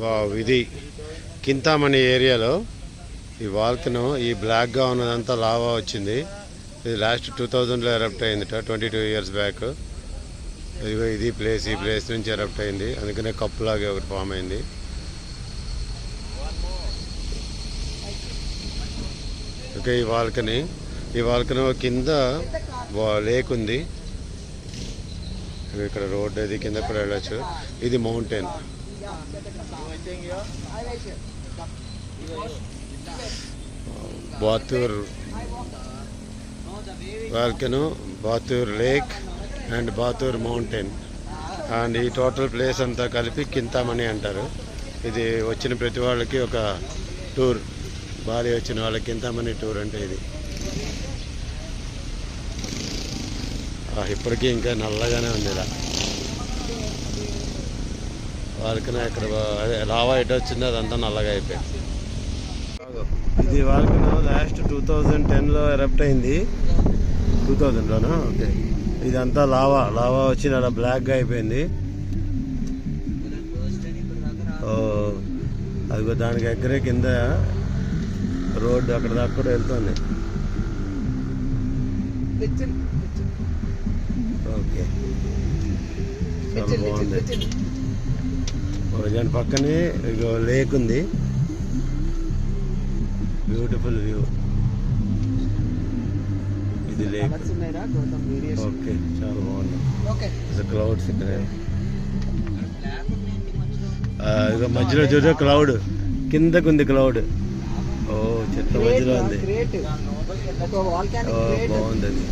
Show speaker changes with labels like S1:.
S1: Wow, ఇది Kintamani ఏరియాలో ఈ వాల్కనో ఈ బ్లాక్గా ఉన్నదంతా లావా వచ్చింది. ఇది లాస్ట్ 2000లో ఎరప్ట్ అయింది, 22 years బ్యాక్. ఇదిగో ఇది ప్లేస్, ఈ ప్లేస్ నుంచి ఎరప్ట్ అయింది, అందుకనే కప్పులాగే ఒకటి ఫామ్ అయింది. ఓకే, ఈ వాల్కనో కింద లేక్ ఉంది. ఇక్కడ రోడ్ అది కింద కూడా వెళ్ళచ్చు. ఇది mountain. Batur volcano, Batur lake and Batur mountain. And ఈ టోటల్ ప్లేస్ అంతా కలిపి కింతామణి అంటారు. ఇది వచ్చిన ప్రతి వాళ్ళకి ఒక టూర్. బాలి వచ్చిన వాళ్ళకి కింతామణి టూర్ అంటే ఇది. ఇప్పటికీ ఇంకా నల్లగానే ఉంది ఇలా వాల్కనో. ఇక్కడ అదే లావా ఎటు వచ్చింది అదంతా నల్లగా అయిపోయింది. ఇది వాల్కనో లాస్ట్ 2010లో ఎరప్ట్ అయింది. 2000లోనా? ఓకే, ఇదంతా లావా వచ్చి అలా బ్లాక్గా అయిపోయింది. అదిగో దానికి దగ్గరే కింద రోడ్డు అక్కడ దాకా కూడా వెళ్తుంది. ఓకే, చాలా బాగుంది. దాని పక్కనే ఇగో లేక్ ఉంది, బ్యూటిఫుల్ వ్యూ. ఇది లేక్. ఓకే, చాలా బాగుంది. క్లౌడ్స్ ఇక్కడ ఇక మధ్యలో చూడ క్లౌడ్, కిందకుంది క్లౌడ్. ఓ, చెట్ల మధ్యలో ఉంది. బాగుంది అది.